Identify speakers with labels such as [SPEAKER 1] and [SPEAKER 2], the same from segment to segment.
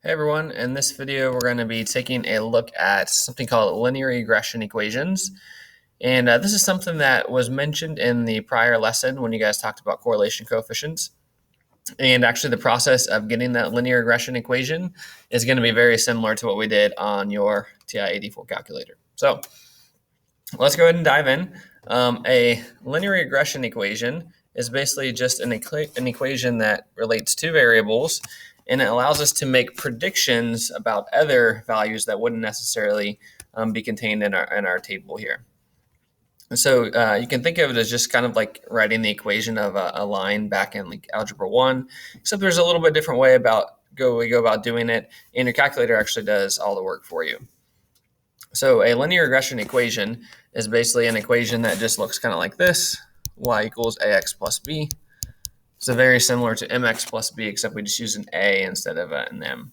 [SPEAKER 1] Hey everyone, in this video we're going to be taking a look at something called linear regression equations. And this is something that was mentioned in the prior lesson when you guys talked about correlation coefficients. And actually the process of getting that linear regression equation is going to be very similar to what we did on your TI-84 calculator. So let's go ahead and dive in. A linear regression equation is basically just an equation that relates two variables, and it allows us to make predictions about other values that wouldn't necessarily be contained in our table here. So you can think of it as just kind of like writing the equation of a line back in like Algebra 1, except there's a little bit different way we go about doing it, and your calculator actually does all the work for you. So a linear regression equation is basically an equation that just looks kind of like this: y equals ax plus b. So very similar to mx plus b, except we just use an a instead of an m.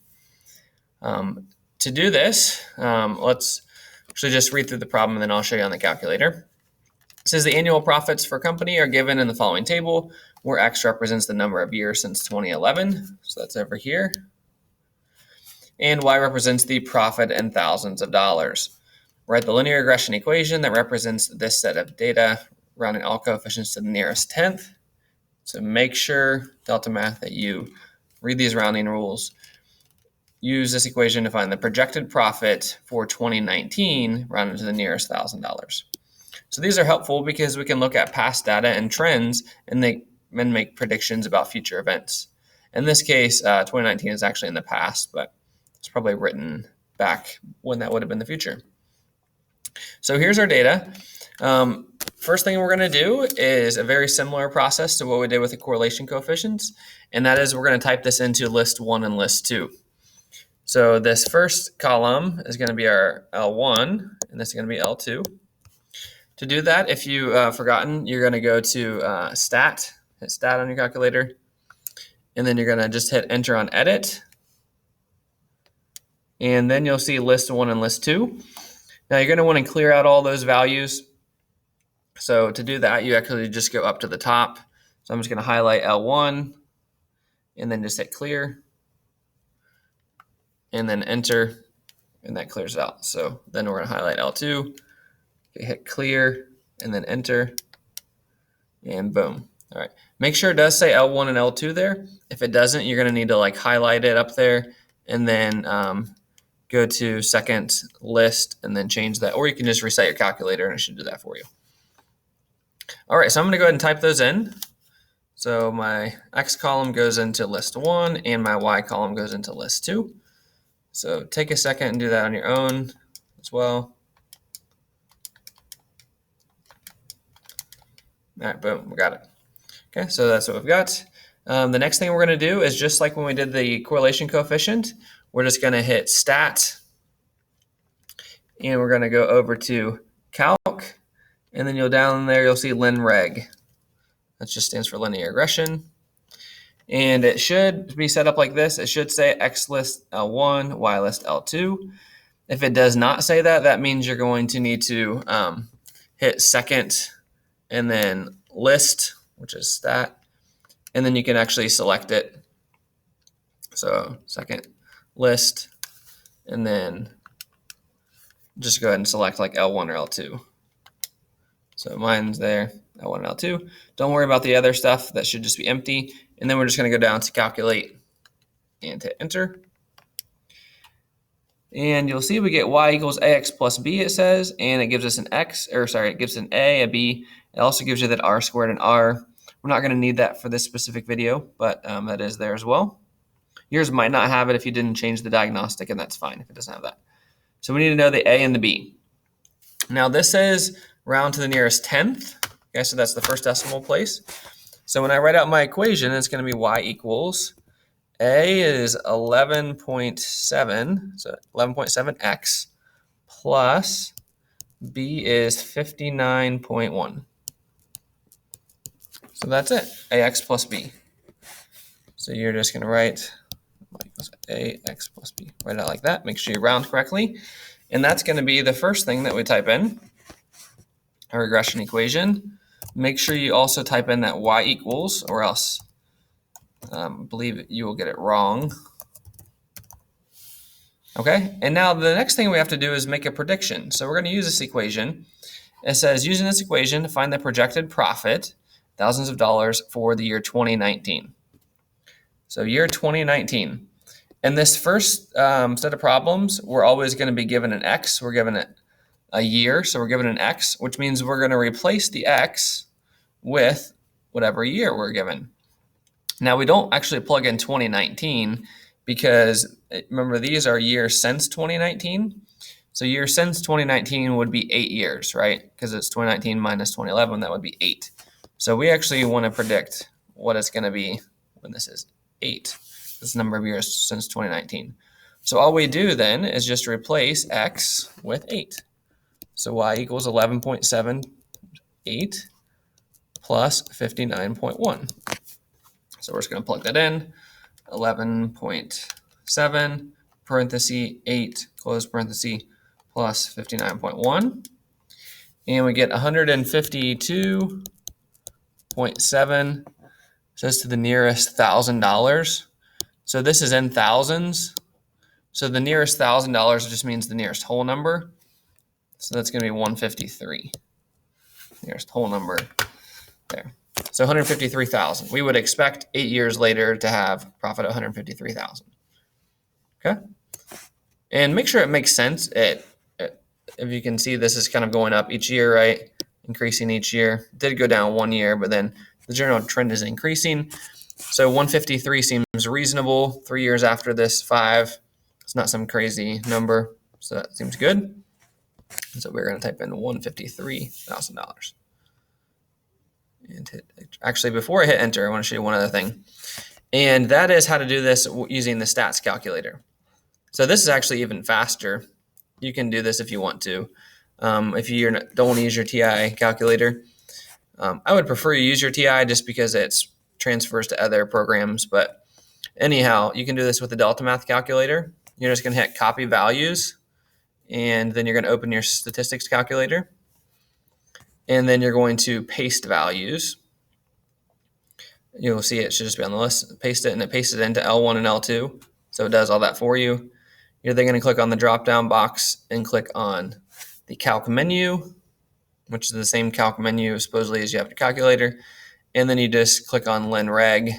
[SPEAKER 1] To do this, let's actually just read through the problem, and then I'll show you on the calculator. It says the annual profits for a company are given in the following table, where x represents the number of years since 2011. So that's over here. And y represents the profit in thousands of dollars. Write the linear regression equation that represents this set of data, rounding all coefficients to the nearest tenth. So make sure, Delta Math, that you read these rounding rules. Use this equation to find the projected profit for 2019, rounded to the nearest $1,000. So these are helpful because we can look at past data and trends and then make predictions about future events. In this case, 2019 is actually in the past, but it's probably written back when that would have been the future. So here's our data. First thing we're going to do is a very similar process to what we did with the correlation coefficients, and that is we're going to type this into list 1 and list 2. So this first column is going to be our L1, and this is going to be L2. To do that, if you've forgotten, you're going to go to stat, hit stat on your calculator, and then you're going to just hit enter on edit, and then you'll see list 1 and list 2. Now you're going to want to clear out all those values. So to do that, you actually just go up to the top. So I'm just going to highlight L1 and then just hit clear and then enter, and that clears it out. So then we're going to highlight L2, hit clear and then enter, and boom. All right. Make sure it does say L1 and L2 there. If it doesn't, you're going to need to like highlight it up there and then go to second list and then change that, or you can just reset your calculator and it should do that for you. All right, so I'm going to go ahead and type those in. So my X column goes into list 1 and my Y column goes into list 2. So take a second and do that on your own as well. All right, boom, we got it. Okay, so that's what we've got. The next thing we're going to do is just like when we did the correlation coefficient, we're just going to hit stat, and we're going to go over to calc, and then down there you'll see linreg. That just stands for linear regression. And it should be set up like this. It should say X list L1, Y list L2. If it does not say that, that means you're going to need to hit second and then list, which is stat, and then you can actually select it. So second list, and then just go ahead and select like L1 or L2. So mine's there, L1 and L2. Don't worry about the other stuff. That should just be empty. And then we're just going to go down to calculate and hit enter. And you'll see we get y equals ax plus b, it says, and it gives us an x, or sorry, it gives an a, a b. It also gives you that r squared and r. We're not going to need that for this specific video, but that is there as well. Yours might not have it if you didn't change the diagnostic, and that's fine if it doesn't have that. So we need to know the a and the b. Now this says round to the nearest tenth. Okay, so that's the first decimal place. So when I write out my equation, it's going to be y equals a is 11.7, so 11.7x, plus b is 59.1. So that's it, ax plus b. So you're just going to write y equals ax plus b. Write it out like that. Make sure you round correctly. And that's going to be the first thing that we type in, a regression equation. Make sure you also type in that y equals, or else I believe you will get it wrong. Okay, and now the next thing we have to do is make a prediction. So we're going to use this equation. It says, using this equation to find the projected profit, thousands of dollars, for the year 2019. So year 2019. In this first set of problems, we're always going to be given an x. We're given it a year, so we're given an x, which means we're going to replace the x with whatever year we're given. Now, we don't actually plug in 2019 because, remember, these are years since 2019. So years since 2019 would be 8 years, right? Because it's 2019 minus 2011, that would be 8. So we actually want to predict what it's going to be when this is 8, this number of years since 2019. So all we do then is just replace x with 8. So y equals 11.78 plus 59.1. So we're just going to plug that in, 11.7 parenthesis 8 close parenthesis plus 59.1. And we get 152.7 says to the nearest $1,000. So this is in thousands. So the nearest $1,000 just means the nearest whole number. So that's going to be 153. Nearest whole number there. So 153,000. We would expect 8 years later to have profit of 153,000. Okay. And make sure it makes sense. If you can see, this is kind of going up each year, right? Increasing each year. It did go down 1 year, but then the general trend is increasing. So 153 seems reasonable. 3 years after this, 5. It's not some crazy number. So that seems good. And so we're going to type in $153,000. And actually, before I hit enter, I want to show you one other thing. And that is how to do this using the stats calculator. So this is actually even faster. You can do this if you want to. If you don't want to use your TI calculator, I would prefer you use your TI just because it transfers to other programs. But anyhow, you can do this with the Delta Math calculator. You're just going to hit copy values, and then you're going to open your statistics calculator. And then you're going to paste values. You'll see it should just be on the list. Paste it, and it pastes it into L1 and L2. So it does all that for you. You're then going to click on the drop-down box and click on the calc menu, which is the same calc menu supposedly as you have your calculator. And then you just click on Lin Reg.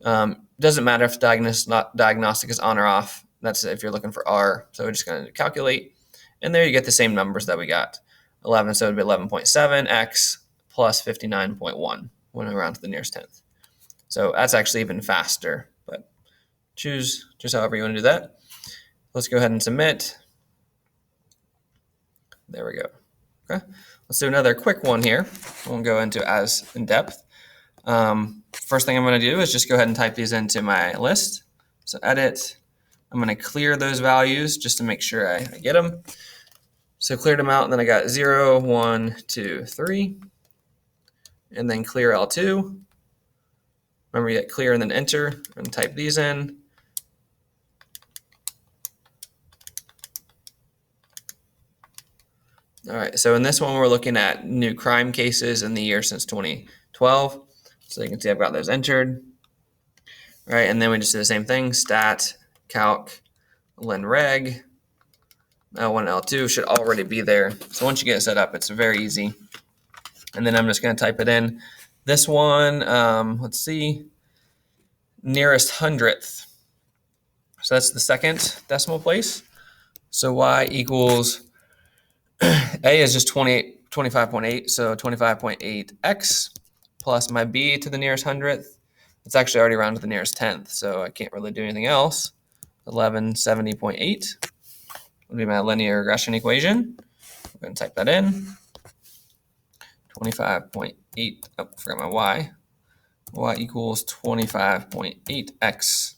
[SPEAKER 1] Doesn't matter if diagnostic is on or off. That's if you're looking for R. So we're just going to calculate. And there you get the same numbers that we got. 11, so it would be 11.7 x plus 59.1 when we round to the nearest tenth. So that's actually even faster, but choose just however you want to do that. Let's go ahead and submit. There we go. Okay, let's do another quick one here. I won't go into as in depth. First thing I'm going to do is just go ahead and type these into my list. So edit. I'm going to clear those values just to make sure I get them. So cleared them out, and then I got 0, 1, 2, 3, and then clear L2. Remember, you get clear and then enter, and type these in. All right, so in this one, we're looking at new crime cases in the year since 2012. So you can see I've got those entered. All right, and then we just do the same thing, stat, calc, Lin Reg. L1 and L2 should already be there. So once you get it set up, it's very easy. And then I'm just going to type it in. This one, let's see, nearest hundredth. So that's the second decimal place. So y equals, A is just 25.8, so 25.8x plus my b to the nearest hundredth. It's actually already rounded to the nearest tenth, so I can't really do anything else. 1170.8 would be my linear regression equation. I'm going to type that in. 25.8, oh, forgot my y. Y equals 25.8x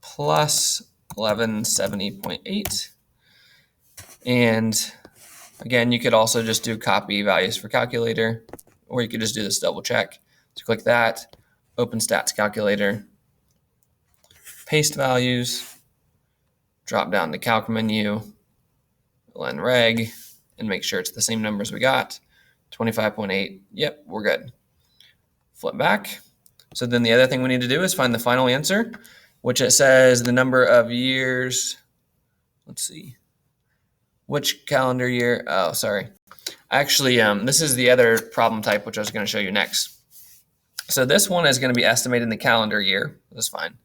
[SPEAKER 1] plus 1170.8. And again, you could also just do copy values for calculator, or you could just do this double check. So click that, open stats calculator, paste values, drop down the calc menu, Lin Reg, and make sure it's the same numbers we got. 25.8, yep, we're good. Flip back. So then the other thing we need to do is find the final answer, which it says the number of years let's see. Which calendar year? Oh, sorry. Actually, this is the other problem type, which I was going to show you next. So this one is going to be estimating the calendar year. That's fine.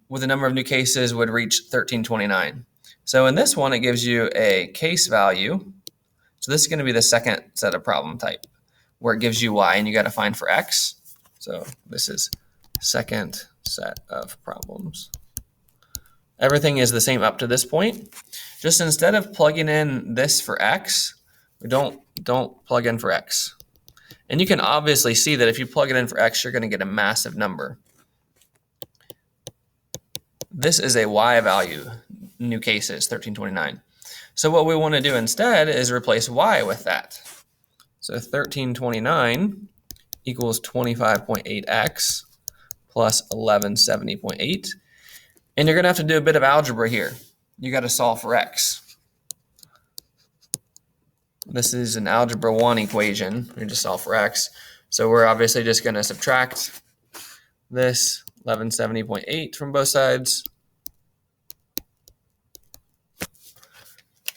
[SPEAKER 1] With the number of new cases would reach 1329. So in this one, it gives you a case value. So this is going to be the second set of problem type, where it gives you y, and you got to find for x. So this is second set of problems. Everything is the same up to this point. Just instead of plugging in this for x, we don't plug in for x. And you can obviously see that if you plug it in for x, you're going to get a massive number. This is a y value, new cases, 1329. So what we want to do instead is replace y with that. So 1329 equals 25.8x plus 1170.8. And you're going to have to do a bit of algebra here. You got to solve for x. This is an algebra 1 equation. We just solve for x. So we're obviously just going to subtract this 1170.8 from both sides.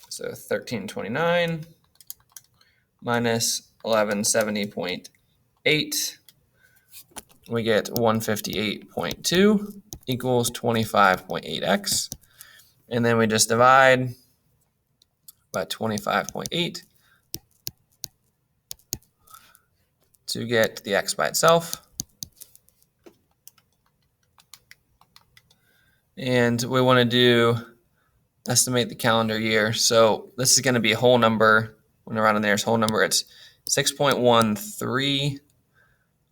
[SPEAKER 1] So 1329 minus 1170.8. We get 158.2 equals 25.8x. And then we just divide by 25.8 to get the x by itself. And we want to estimate the calendar year. So this is going to be a whole number. When around in there is whole number, it's 6.13.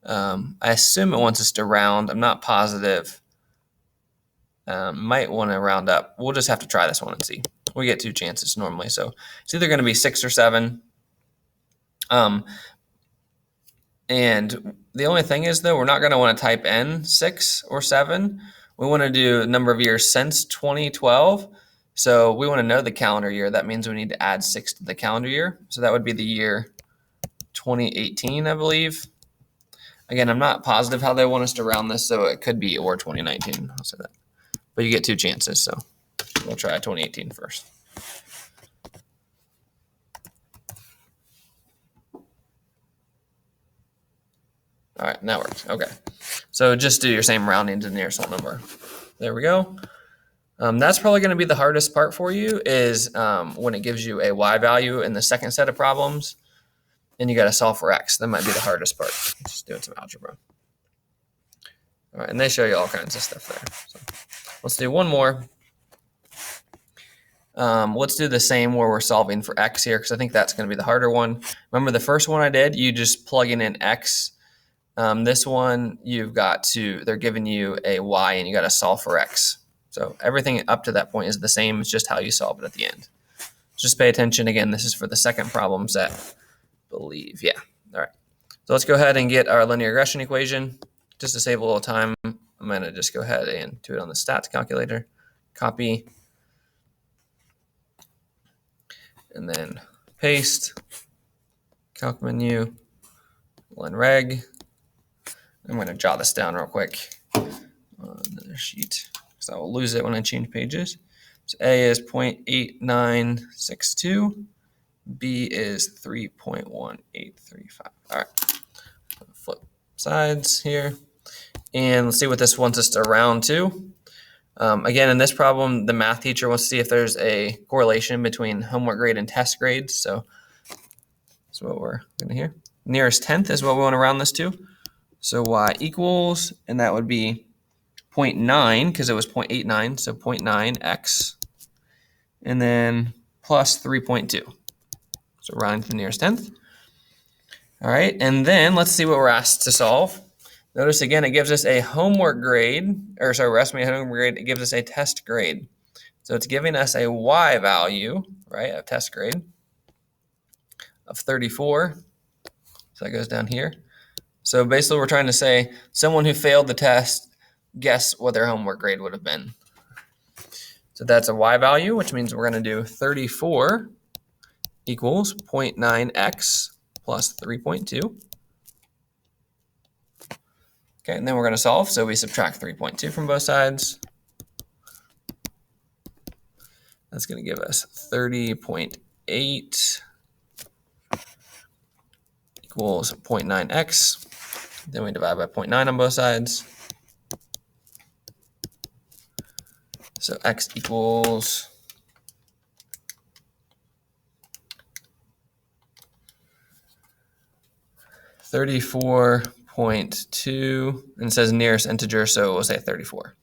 [SPEAKER 1] I assume it wants us to round. I'm not positive. Might want to round up. We'll just have to try this one and see. We get 2 chances normally. So it's either going to be 6 or 7. And the only thing is, though, we're not going to want to type in 6 or 7. We want to do number of years since 2012. So we want to know the calendar year. That means we need to add 6 to the calendar year. So that would be the year 2018, I believe. Again, I'm not positive how they want us to round this, so it could be or 2019. I'll say that. But you get 2 chances, so we'll try 2018 first. All right, that works. Okay. So just do your same rounding to the nearest whole number. There we go. That's probably going to be the hardest part for you is when it gives you a y value in the second set of problems, and you got to solve for x. That might be the hardest part. Just doing some algebra. All right, and they show you all kinds of stuff there. So let's do one more. Let's do the same where we're solving for x here, because I think that's going to be the harder one. Remember the first one I did, you just plugging in x. This one, they're giving you a y, and you got to solve for x. So everything up to that point is the same. It's just how you solve it at the end. Just pay attention. Again, this is for the second problem set, I believe. Yeah. All right. So let's go ahead and get our linear regression equation. Just to save a little time, I'm going to just go ahead and do it on the stats calculator. Copy. And then paste. Calc menu. Len reg. I'm going to jot this down real quick on another sheet because I will lose it when I change pages. So A is 0.8962. B is 3.1835. All right. Flip sides here. And let's see what this wants us to round to. Again, in this problem, the math teacher wants to see if there's a correlation between homework grade and test grades. So that's what we're going to hear. Nearest tenth is what we want to round this to. So y equals, and that would be 0.9 because it was 0.89, so 0.9x, and then plus 3.2. So rounding to the nearest tenth. All right, and then let's see what we're asked to solve. Notice again, it gives us a homework grade, or sorry, we're estimating a homework grade. It gives us a test grade. So it's giving us a y value, right, a test grade of 34. So that goes down here. So basically we're trying to say someone who failed the test, guess what their homework grade would have been. So that's a y value, which means we're going to do 34 equals 0.9x plus 3.2. Okay, and then we're going to solve. So we subtract 3.2 from both sides. That's going to give us 30.8 equals 0.9x. Then we divide by 0.9 on both sides. So x equals 34.2, and it says nearest integer, so we'll say 34.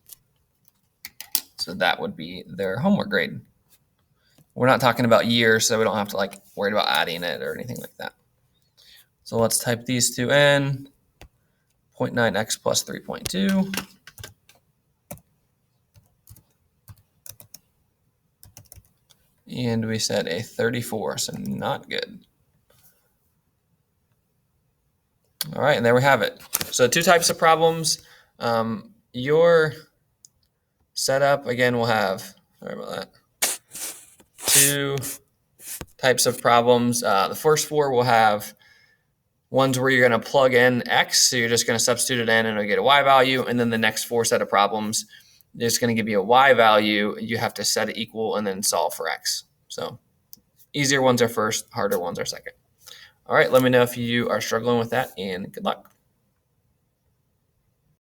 [SPEAKER 1] So that would be their homework grade. We're not talking about years, so we don't have to like worry about adding it or anything like that. So let's type these two in. 0.9x plus 3.2. And we said a 34, so not good. All right, and there we have it. So 2 types of problems. Your setup, again, will have, sorry about that, 2 types of problems. The first 4 will have ones where you're going to plug in x, so you're just going to substitute it in and it'll get a y value. And then the next 4 set of problems, it's going to give you a y value. You have to set it equal and then solve for x. So easier ones are first, harder ones are second. All right, let me know if you are struggling with that, and good luck.